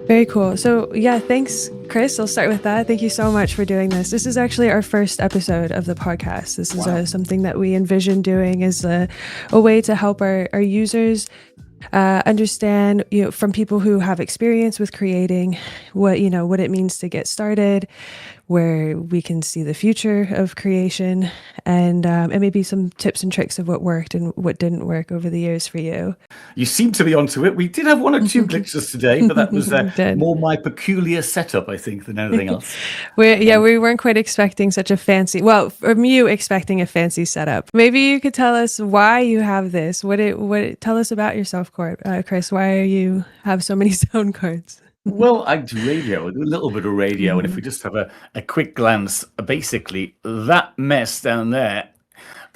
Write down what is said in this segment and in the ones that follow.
Very cool. So, yeah, thanks, Chris. I'll start with that. Thank you so much for doing this. This is actually our first episode of the podcast. This is Wow. something that we envision doing as a way to help our users understand, from people who have experience with creating, what it means to get started, where we can see the future of creation, and maybe some tips and tricks of what worked and what didn't work over the years for you. You seem to be onto it. We did have one or two glitches today, but that was We did. more my peculiar setup, I think, than anything else. We weren't quite expecting such a fancy, well, from you expecting a fancy setup. Maybe you could tell us why you have this. Tell us about yourself, Chris. Why you have so many sound cards? Well, I do radio, I do a little bit of radio, and if we just have a quick glance, basically that mess down there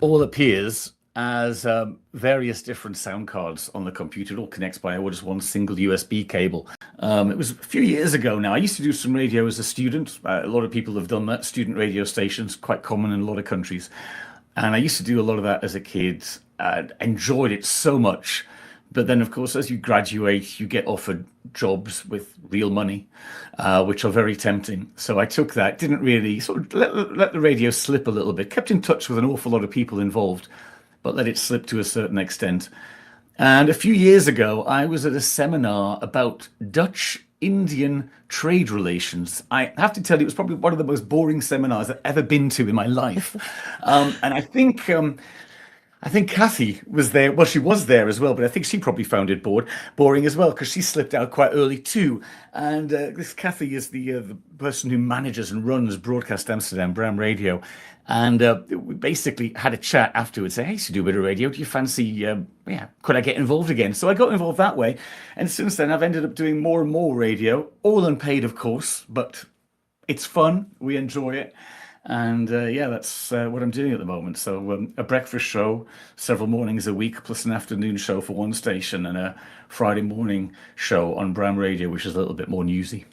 all appears as various different sound cards on the computer. It all connects by just one single USB cable. It was a few years ago now. I used to do some radio as a student. A lot of people have done that. Student radio stations, quite common in a lot of countries. And I used to do a lot of that as a kid. Enjoyed it so much. But then, of course, as you graduate, you get offered jobs with real money, which are very tempting. So I took that, didn't really sort of let the radio slip a little bit, kept in touch with an awful lot of people involved, but let it slip to a certain extent. And a few years ago, I was at a seminar about Dutch-Indian trade relations. I have to tell you, it was probably one of the most boring seminars I've ever been to in my life. And I think Cathy was there. Well, she was there as well, but I think she probably found it boring as well, because she slipped out quite early too. And this Cathy is the person who manages and runs Broadcast Amsterdam, Bram Radio. And we basically had a chat afterwards. Say, hey, to do a bit of radio. Do you fancy? Could I get involved again? So I got involved that way. And since then, I've ended up doing more and more radio, all unpaid, of course, but it's fun. We enjoy it. And that's what I'm doing at the moment. So a breakfast show several mornings a week, plus an afternoon show for one station, and a Friday morning show on Bram Radio, which is a little bit more newsy.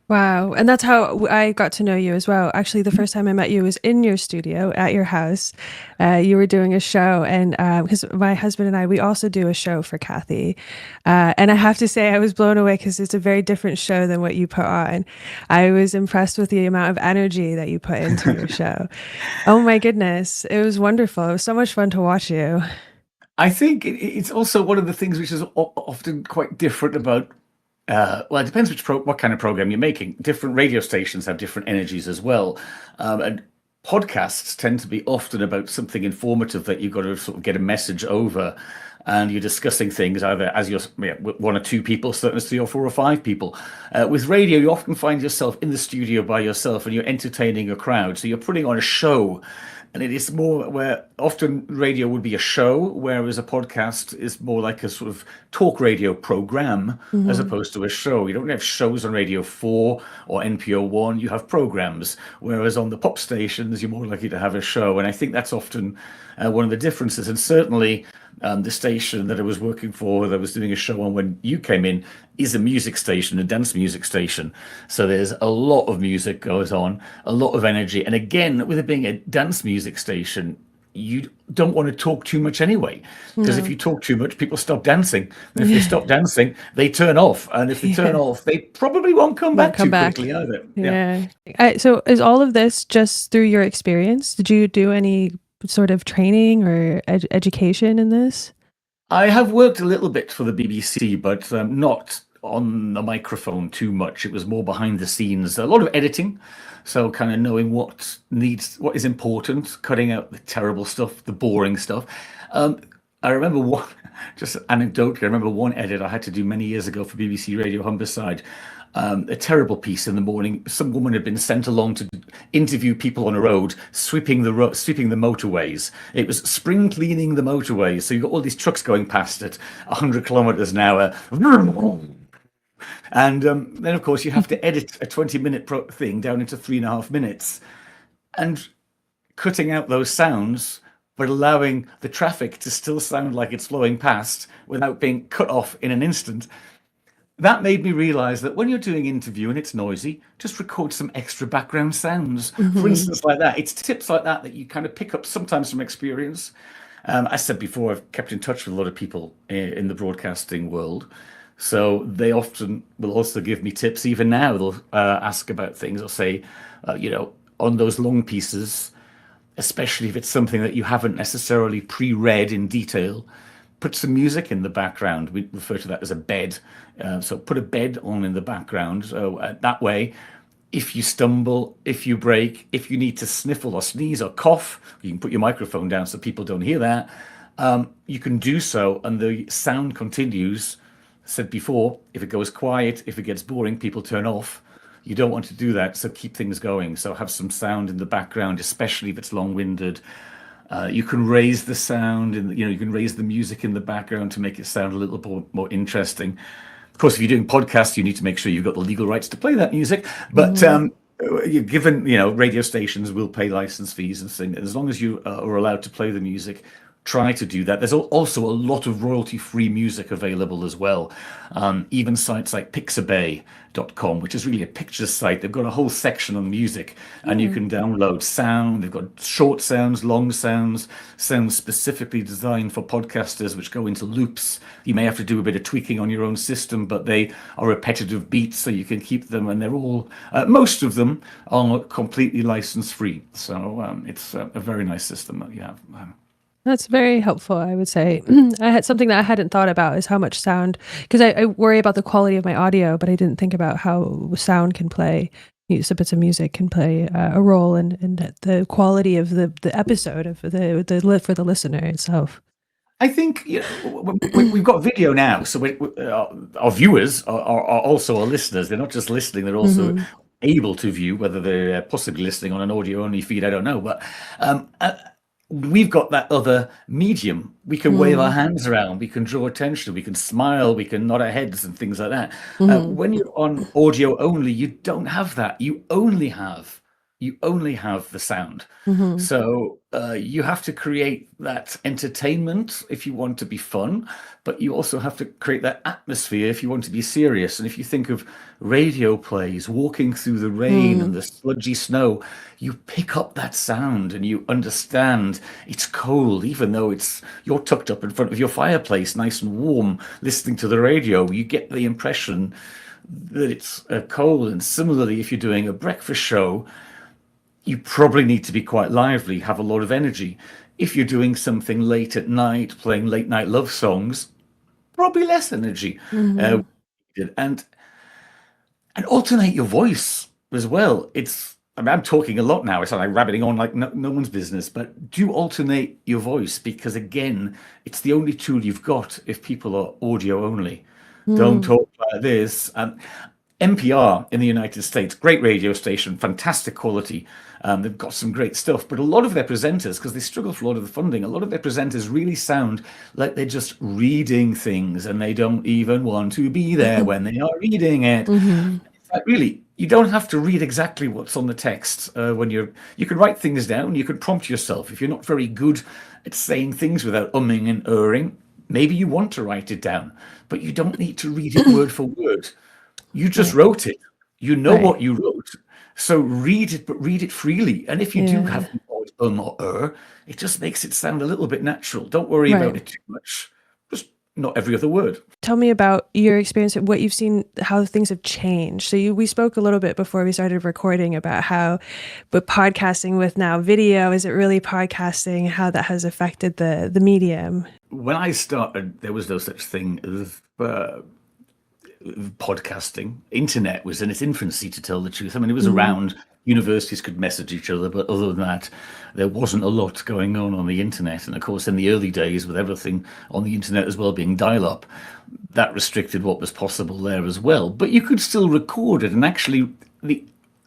Wow. And that's how I got to know you as well. Actually, the first time I met you was in your studio at your house. You were doing a show, and because my husband and I, we also do a show for Cathy. And I have to say, I was blown away because it's a very different show than what you put on. I was impressed with the amount of energy that you put into your show. Oh my goodness. It was wonderful. It was so much fun to watch you. I think it's also one of the things which is often quite different about it depends what kind of program you're making. Different radio stations have different energies as well. And podcasts tend to be often about something informative that you've got to sort of get a message over. And you're discussing things either as you're one or two people, certainly 3 or 4 or 5 people. With radio, you often find yourself in the studio by yourself and you're entertaining a crowd. So you're putting on a show. And it is more where often radio would be a show, whereas a podcast is more like a sort of talk radio program as opposed to a show. You don't have shows on Radio 4 or NPO 1, you have programs. Whereas on the pop stations, you're more likely to have a show. And I think that's often one of the differences. And certainly the station that I was working for, that I was doing a show on when you came in, is a music station, a dance music station. So there's a lot of music goes on, a lot of energy. And again, with it being a dance music station, you don't want to talk too much anyway, because if you talk too much, people stop dancing. And if they stop dancing, they turn off. And if they turn off, they probably won't come back too quickly either. Yeah. So is all of this just through your experience? Did you do any sort of training or education in this? I have worked a little bit for the BBC, but not on the microphone too much. It was more behind the scenes, a lot of editing. So kind of knowing what is important, cutting out the terrible stuff, the boring stuff. I remember just anecdotally, I remember one edit I had to do many years ago for BBC Radio Humberside. A terrible piece in the morning. Some woman had been sent along to interview people on a road, sweeping the motorways. It was spring cleaning the motorways. So you've got all these trucks going past at 100 kilometers an hour. And then, of course, you have to edit a 20-minute thing down into 3.5 minutes. And cutting out those sounds, but allowing the traffic to still sound like it's flowing past without being cut off in an instant. That made me realize that when you're doing interview and it's noisy, just record some extra background sounds. For instance, like that. It's tips like that you kind of pick up sometimes from experience. I said before, I've kept in touch with a lot of people in the broadcasting world. So they often will also give me tips. Even now, they'll ask about things or say, on those long pieces, especially if it's something that you haven't necessarily pre-read in detail, put some music in the background. We refer to that as a bed. So put a bed on in the background. So that way, if you stumble, if you break, if you need to sniffle or sneeze or cough, you can put your microphone down so people don't hear that. You can do so, and the sound continues. Said before, if it goes quiet, if it gets boring, people turn off. You don't want to do that, so keep things going. So have some sound in the background, especially if it's long-winded. You can raise the sound, and you can raise the music in the background to make it sound a little more interesting. Of course, if you're doing podcasts, you need to make sure you've got the legal rights to play that music. But you're given, radio stations will pay license fees and things. As long as you are allowed to play the music, try to do that. There's also a lot of royalty-free music available as well. Even sites like pixabay.com, which is really a picture site, they've got a whole section on music, and you can download sound. They've got short sounds, long sounds, sounds specifically designed for podcasters, which go into loops. You may have to do a bit of tweaking on your own system, but they are repetitive beats, so you can keep them, and they're all, most of them are completely license-free. So it's a very nice system that you have. That's very helpful, I would say. I had something that I hadn't thought about is how much sound, because I worry about the quality of my audio, but I didn't think about how sound can play, bits of music can play a role in the quality of the episode of the for the listener itself. I think we've got video now, so our viewers are also our listeners. They're not just listening; they're also able to view. Whether they're possibly listening on an audio-only feed, I don't know, but we've got that other medium. We can wave our hands around, we can draw attention, we can smile, we can nod our heads and things like that. When you're on audio only, you don't have that. You only have the sound. So you have to create that entertainment if you want to be fun, but you also have to create that atmosphere if you want to be serious. And if you think of radio plays, walking through the rain and the sludgy snow, you pick up that sound and you understand it's cold, even though you're tucked up in front of your fireplace, nice and warm, listening to the radio. You get the impression that it's cold. And similarly, if you're doing a breakfast show, you probably need to be quite lively, have a lot of energy. If you're doing something late at night, playing late night love songs, probably less energy. And alternate your voice as well. I'm talking a lot now. It's like rabbiting on like no one's business, but do alternate your voice, because again, it's the only tool you've got if people are audio only. Don't talk like this. NPR in the United States, great radio station, fantastic quality. They've got some great stuff, but a lot of their presenters, because they struggle for a lot of the funding, a lot of their presenters really sound like they're just reading things and they don't even want to be there when they are reading it. In fact, really, you don't have to read exactly what's on the text when you can write things down. You can prompt yourself. If you're not very good at saying things without umming and erring, maybe you want to write it down, but you don't need to read it word for word. You just wrote it. You know what you wrote. So read it, but read it freely. And if you do have an odd or it just makes it sound a little bit natural. Don't worry about it too much. Just not every other word. Tell me about your experience, what you've seen, how things have changed. So we spoke a little bit before we started recording about how, but podcasting with now video, is it really podcasting, how that has affected the medium? When I started, there was no such thing as podcasting. Internet was in its infancy, to tell the truth. I mean, it was around. Universities could message each other, but other than that, there wasn't a lot going on the internet. And of course, in the early days, with everything on the internet as well being dial-up, that restricted what was possible there as well. But you could still record it. And actually, the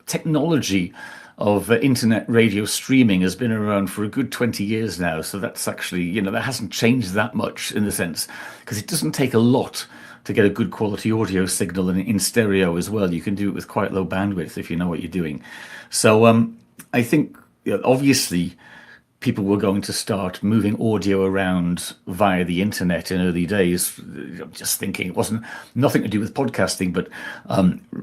technology of internet radio streaming has been around for a good 20 years now. So that's actually, that hasn't changed that much in the sense, because it doesn't take a lot to get a good quality audio signal in stereo as well. You can do it with quite low bandwidth if you know what you're doing. So I think obviously people were going to start moving audio around via the internet in early days. I'm just thinking it wasn't nothing to do with podcasting, but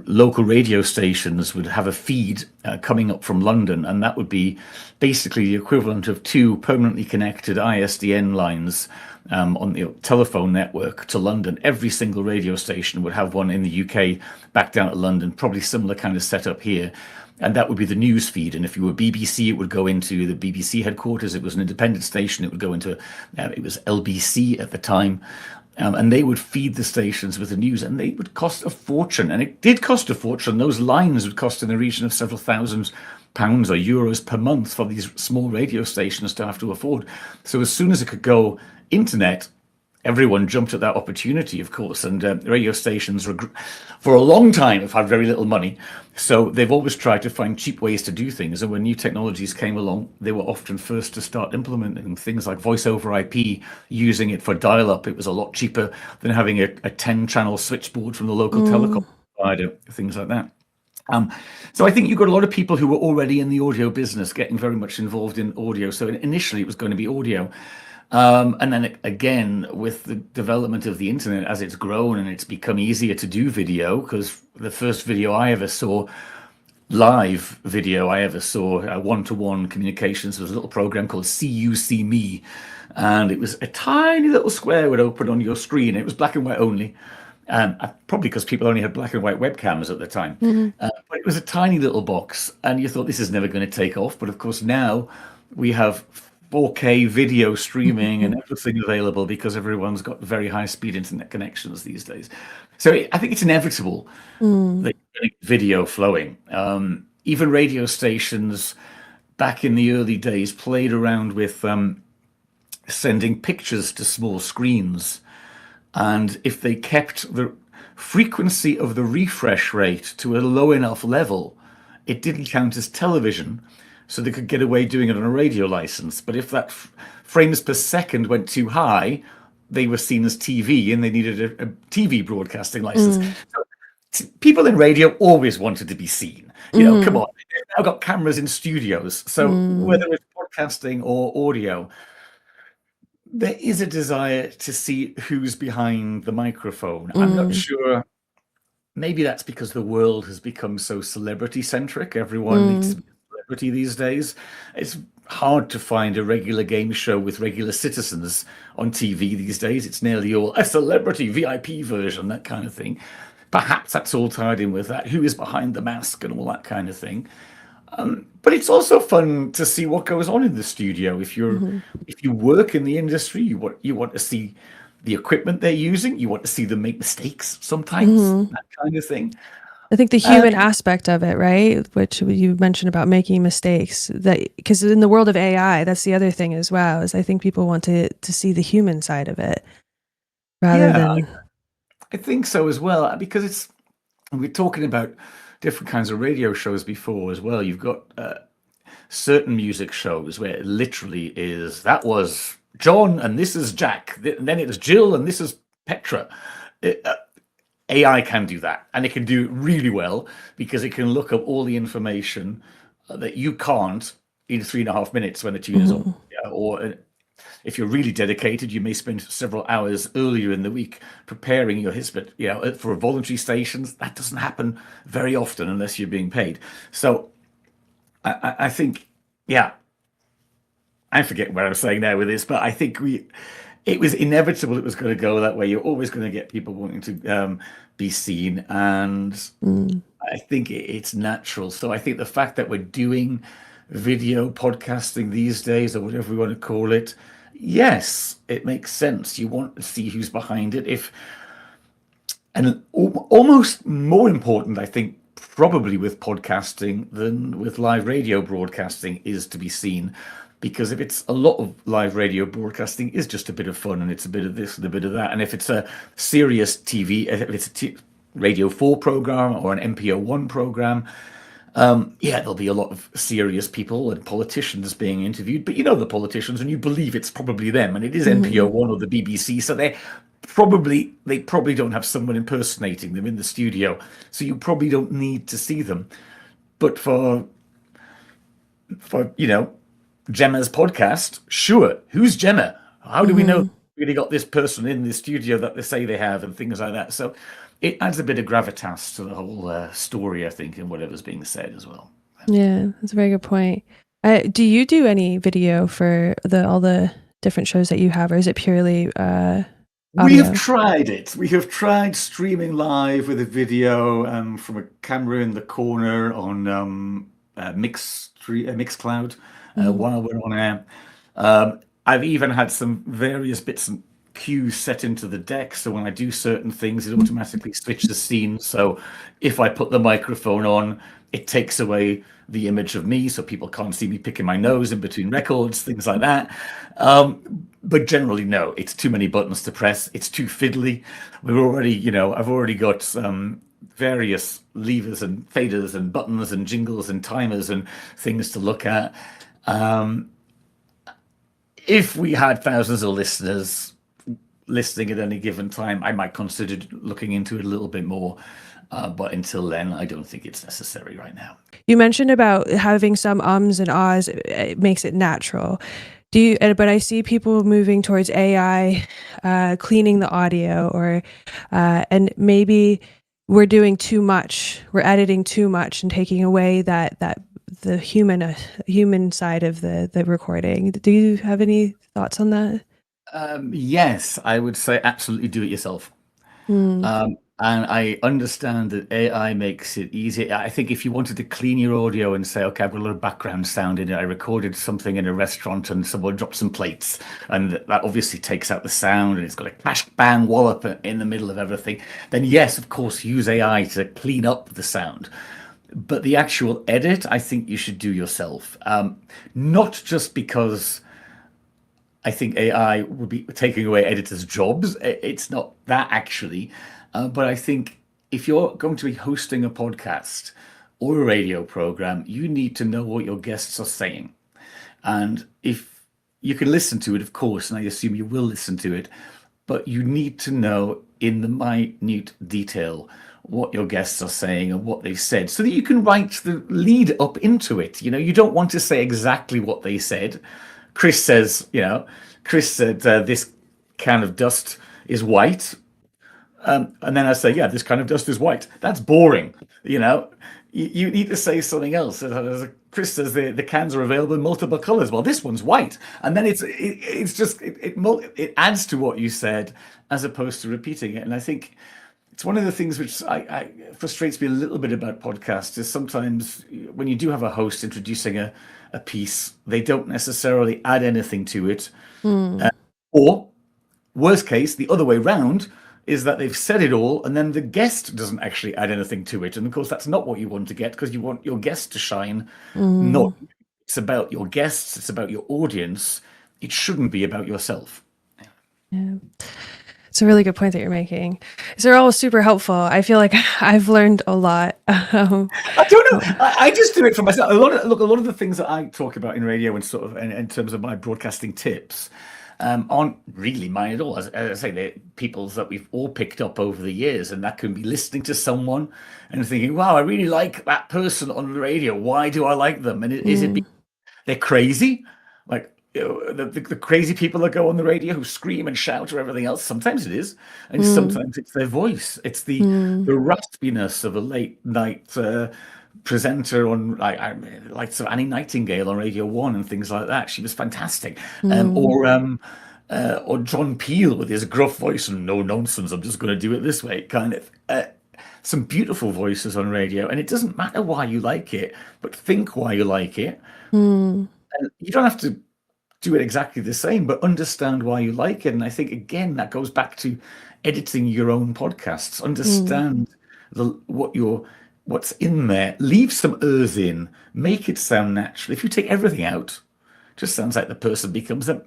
local radio stations would have a feed coming up from London, and that would be basically the equivalent of two permanently connected ISDN lines on the telephone network to London. Every single radio station would have one in the UK back down to London, probably similar kind of setup here. And that would be the news feed. And if you were BBC, it would go into the BBC headquarters. It was an independent station. It would go into, it was LBC at the time. And they would feed the stations with the news, and they would cost a fortune. And it did cost a fortune. Those lines would cost in the region of several £1,000s or euros per month for these small radio stations to have to afford. So as soon as it could go internet, everyone jumped at that opportunity, of course. And radio stations, for a long time, have had very little money. So they've always tried to find cheap ways to do things. And when new technologies came along, they were often first to start implementing things like voice over IP, using it for dial-up. It was a lot cheaper than having a 10-channel switchboard from the local telecom provider, things like that. So I think you've got a lot of people who were already in the audio business getting very much involved in audio. So initially it was going to be audio. And then again, with the development of the internet, as it's grown and it's become easier to do video, because the first video I ever saw, live video I ever saw, one-to-one communications, was a little program called See You, See Me. And it was a tiny little square would open on your screen. It was black and white only. Probably because people only had black and white webcams at the time. But it was a tiny little box. And you thought, this is never going to take off. But of course, now we have 4K video streaming and everything available because everyone's got very high speed internet connections these days. So I think it's inevitable that video flowing. Even radio stations back in the early days played around with sending pictures to small screens. And if they kept the frequency of the refresh rate to a low enough level, it didn't count as television. So they could get away doing it on a radio license. But if that frames per second went too high, they were seen as TV and they needed a TV broadcasting license. So people in radio always wanted to be seen. Come on, they've now got cameras in studios. So whether it's podcasting or audio, there is a desire to see who's behind the microphone. I'm not sure. Maybe that's because the world has become so celebrity centric. Everyone needs to be these days. It's hard to find a regular game show with regular citizens on TV these days. It's nearly all a celebrity VIP version, that kind of thing. Perhaps that's all tied in with that. Who is behind the mask and all that kind of thing. But it's also fun to see what goes on in the studio. If you work in the industry, you want to see the equipment they're using. You want to see them make mistakes sometimes, that kind of thing. I think the human aspect of it, right? Which you mentioned about making mistakes, that because in the world of AI, that's the other thing as well, is I think people want to see the human side of it rather than. I think so as well, because we're talking about different kinds of radio shows before as well. You've got certain music shows where it literally is, that was John and this is Jack, and then it was Jill and this is Petra. AI can do that, and it can do it really well because it can look up all the information that you can't in 3.5 minutes when the tune is on. Or if you're really dedicated, you may spend several hours earlier in the week preparing your hit. For voluntary stations, that doesn't happen very often unless you're being paid. So I think, I forget what I was saying now with this, but I think it was inevitable it was going to go that way. You're always going to get people wanting to be seen, and I think it's natural. So I think the fact that we're doing video podcasting these days, or whatever we want to call it, yes, it makes sense. You want to see who's behind it. And almost more important, I think, probably with podcasting than with live radio broadcasting, is to be seen. Because if it's a lot of live radio broadcasting is just a bit of fun and it's a bit of this and a bit of that. And if it's a serious TV, if it's a Radio 4 program or an MPO1 program, there'll be a lot of serious people and politicians being interviewed. But you know the politicians and you believe it's probably them, and it is MPO1 or the BBC. So they probably don't have someone impersonating them in the studio. So you probably don't need to see them. But for Gemma's podcast, sure. Who's Gemma? How do we know we really got this person in the studio that they say they have, and things like that? So it adds a bit of gravitas to the whole story, I think, and whatever's being said as well. Yeah, that's a very good point. Do you do any video for all the different shows that you have, or is it purely We have audio? tried it. We have tried streaming live with a video from a camera in the corner on Mixcloud Mhm. while we're on air. I've even had some various bits and cues set into the deck, so when I do certain things, it automatically switches scene. So if I put the microphone on, it takes away the image of me, so people can't see me picking my nose in between records, things like that. But generally, no, it's too many buttons to press. It's too fiddly. I've already got various levers and faders and buttons and jingles and timers and things to look at. If we had thousands of listeners listening at any given time, I might consider looking into it a little bit more. But until then, I don't think it's necessary right now. You mentioned about having some ums and ahs, it makes it natural. But I see people moving towards AI, cleaning the audio, and maybe we're doing too much. We're editing too much and taking away that the human side of the recording. Do you have any thoughts on that? Yes, I would say absolutely do it yourself. Mm. And I understand that AI makes it easy. I think if you wanted to clean your audio and say, okay, I've got a little background sound in it, I recorded something in a restaurant and someone dropped some plates, and that obviously takes out the sound and it's got a clash, bang, wallop in the middle of everything, then yes, of course, use AI to clean up the sound. But the actual edit, I think you should do yourself. Not just because I think AI would be taking away editors' jobs. It's not that actually. But I think if you're going to be hosting a podcast or a radio program, you need to know what your guests are saying. And if you can listen to it, of course, and I assume you will listen to it, but you need to know in the minute detail what your guests are saying and what they've said so that you can write the lead up into it. You don't want to say exactly what they said. Chris says, Chris said this can of dust is white. And then I say, yeah, this kind of dust is white. That's boring. You need to say something else. As Chris says, the cans are available in multiple colors. Well, this one's white. And then it adds to what you said as opposed to repeating it. And I think it's one of the things which I frustrates me a little bit about podcasts is sometimes when you do have a host introducing a piece, they don't necessarily add anything to it. Or worst case, the other way round is that they've said it all and then the guest doesn't actually add anything to it. And of course, that's not what you want to get because you want your guest to shine. Not It's about your guests, it's about your audience. It shouldn't be about yourself. Yeah. It's a really good point that you're making. They're all super helpful. I feel like I've learned a lot. I don't know. I just do it for myself. A lot of the things that I talk about in radio and sort of in terms of my broadcasting tips aren't really mine at all. As I say, they're people's that we've all picked up over the years, and that can be listening to someone and thinking, "Wow, I really like that person on the radio. Why do I like them? And is it because they're crazy? Like the crazy people that go on the radio who scream and shout or everything else? Sometimes it is, and sometimes it's their voice. It's the raspiness of a late night." Presenter on like so Annie Nightingale on Radio 1 and things like that. She was fantastic. Or John Peel with his gruff voice and no nonsense, I'm just going to do it this way kind of. Some beautiful voices on radio, and it doesn't matter why you like it, but think why you like it. And you don't have to do it exactly the same, but understand why you like it. And I think again that goes back to editing your own podcasts. Understand what's in there. Leave some earth in. Make it sound natural. If you take everything out, it just sounds like the person becomes a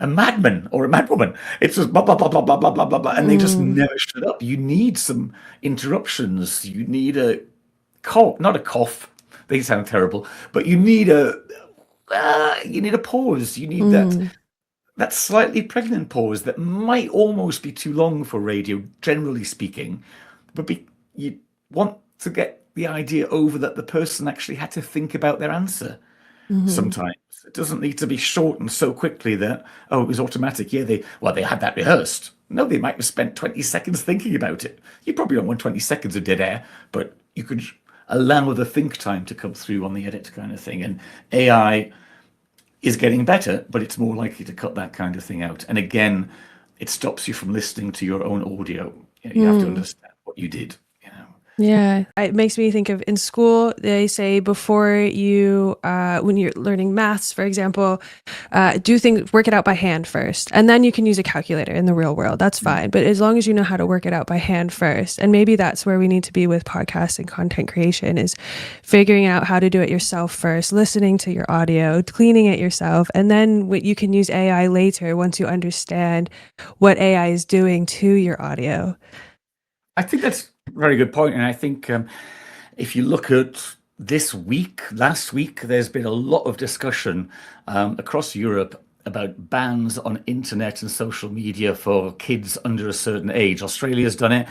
madman or a madwoman. It's just blah blah blah blah blah blah blah blah blah, and they just never shut up. You need some interruptions. You need a cough, not a cough. They sound terrible, but you need a pause. You need that slightly pregnant pause that might almost be too long for radio, generally speaking, but you want to get the idea over that the person actually had to think about their answer. Sometimes it doesn't need to be shortened so quickly that it was automatic. Yeah, they had that rehearsed. No, they might have spent 20 seconds thinking about it. You probably don't want 20 seconds of dead air, but you could allow the think time to come through on the edit kind of thing. And AI, is getting better, but it's more likely to cut that kind of thing out. And again, it stops you from listening to your own audio. You have to understand what you did. Yeah, it makes me think of in school, they say before you, when you're learning maths, for example, do things, work it out by hand first, and then you can use a calculator in the real world. That's fine. But as long as you know how to work it out by hand first, and maybe that's where we need to be with podcasts and content creation, is figuring out how to do it yourself first, listening to your audio, cleaning it yourself, and then you can use AI later once you understand what AI is doing to your audio. I think that's a very good point. And I think if you look at this week, last week, there's been a lot of discussion across Europe about bans on internet and social media for kids under a certain age. Australia's done it.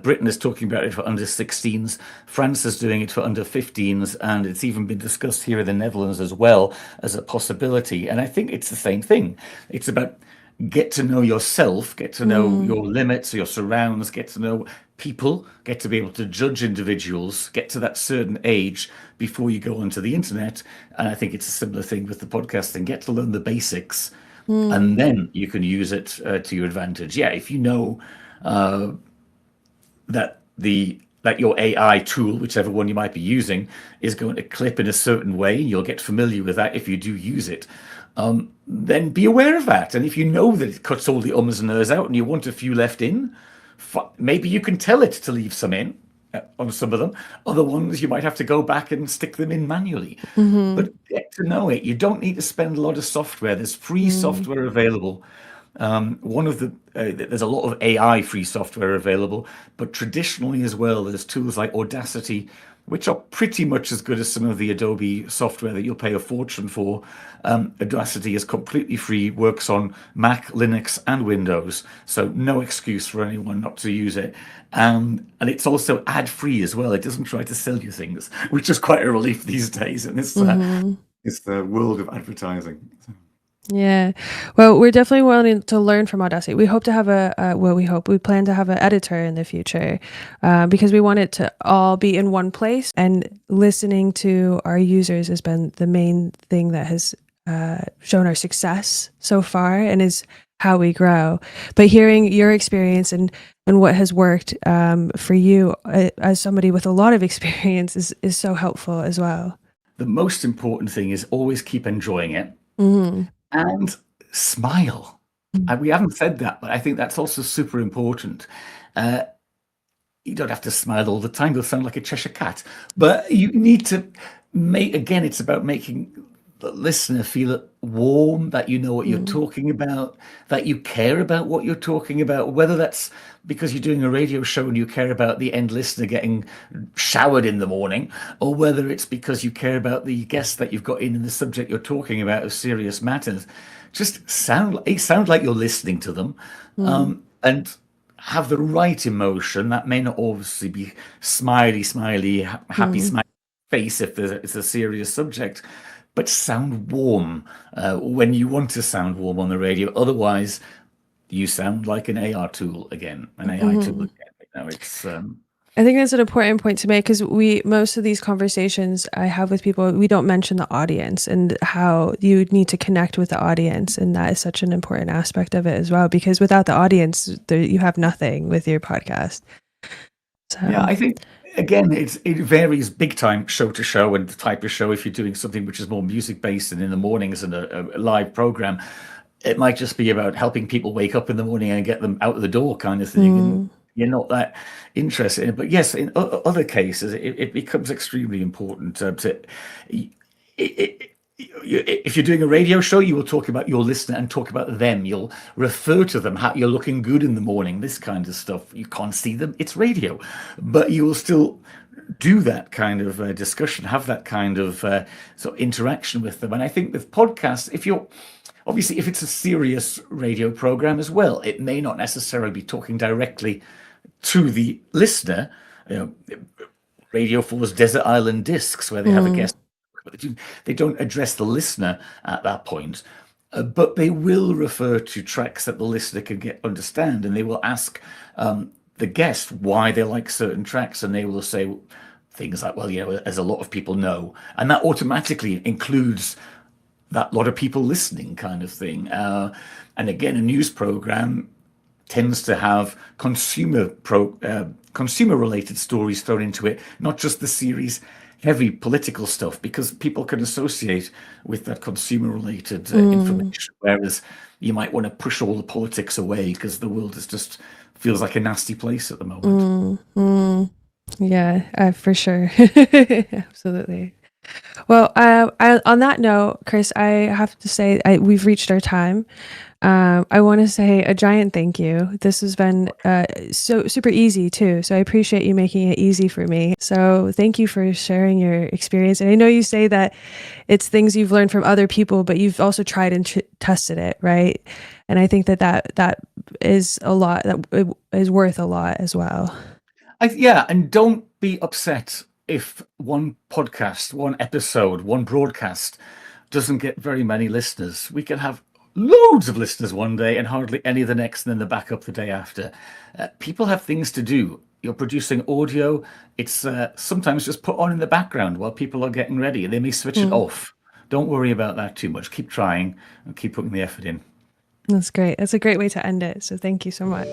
Britain is talking about it for under 16s. France is doing it for under 15s. And it's even been discussed here in the Netherlands as well as a possibility. And I think it's the same thing. It's about get to know yourself, get to know your limits, your surrounds, get to know people, get to be able to judge individuals, get to that certain age before you go onto the internet. And I think it's a similar thing with the podcasting. Get to learn the basics, and then you can use it to your advantage. Yeah, if you know that your AI tool, whichever one you might be using, is going to clip in a certain way, and you'll get familiar with that if you do use it. Then be aware of that. And if you know that it cuts all the ums and ers out and you want a few left in, maybe you can tell it to leave some in on some of them. Other ones, you might have to go back and stick them in manually. But get to know it. You don't need to spend a lot of software. There's free software available. There's a lot of AI free software available, but traditionally as well, there's tools like Audacity, which are pretty much as good as some of the Adobe software that you'll pay a fortune for. Audacity is completely free, works on Mac, Linux, and Windows, so no excuse for anyone not to use it. And it's also ad-free as well. It doesn't try to sell you things, which is quite a relief these days in this it's the world of advertising. Yeah. Well, we're definitely wanting to learn from Audacity. We hope to have we plan to have an editor in the future because we want it to all be in one place. And listening to our users has been the main thing that has shown our success so far and is how we grow. But hearing your experience and what has worked for you as somebody with a lot of experience is so helpful as well. The most important thing is always keep enjoying it. And smile. We haven't said that, but I think that's also super important. You don't have to smile all the time. You'll sound like a Cheshire cat. But you need to again, it's about making the listener feel warm, that you know what you're talking about, that you care about what you're talking about, whether that's because you're doing a radio show and you care about the end listener getting showered in the morning, or whether it's because you care about the guest that you've got in the subject you're talking about of serious matters. Just sound like you're listening to them, and have the right emotion. That may not obviously be smiley, happy, smiley face if it's a serious subject, but sound warm when you want to sound warm on the radio. Otherwise, you sound like an AI tool again. It's. I think that's an important point to make because most of these conversations I have with people, we don't mention the audience and how you need to connect with the audience, and that is such an important aspect of it as well. Because without the audience, you have nothing with your podcast. So. Yeah, I think. Again, it varies big time show to show and the type of show. If you're doing something which is more music based and in the mornings and a live program, it might just be about helping people wake up in the morning and get them out of the door kind of thing. And you're not that interested in it. But yes, in other cases, it becomes extremely important if you're doing a radio show, you will talk about your listener and talk about them. You'll refer to them, how you're looking good in the morning, this kind of stuff. You can't see them, it's radio, but you will still do that kind of discussion, have that kind of sort of interaction with them. And I think with podcasts, if it's a serious radio program as well, it may not necessarily be talking directly to the listener. Radio 4's Desert Island Discs, where they have a guest. They don't address the listener at that point, but they will refer to tracks that the listener can understand, and they will ask the guest why they like certain tracks, and they will say things like, well, as a lot of people know, and that automatically includes that lot of people listening kind of thing. And again, a news program tends to have consumer related stories thrown into it, not just the series heavy political stuff, because people can associate with that consumer related Mm, information, whereas you might want to push all the politics away because the world is just feels like a nasty place at the moment. mm, mm. Yeah, for sure. Absolutely. Well, on that note, Chris, I have to say we've reached our time. I want to say a giant thank you. This has been so super easy too. So I appreciate you making it easy for me. So thank you for sharing your experience. And I know you say that it's things you've learned from other people, but you've also tried and tested it, right? And I think that is a lot. That it is worth a lot as well. Yeah, and don't be upset if one podcast, one episode, one broadcast doesn't get very many listeners. We can have loads of listeners one day and hardly any the next, and then the backup the day after. People have things to do. You're producing audio. It's sometimes just put on in the background while people are getting ready, and they may switch it Mm, off. Don't worry about that too much. Keep trying and keep putting the effort in. that's great. That's a great way to end it. So thank you so much.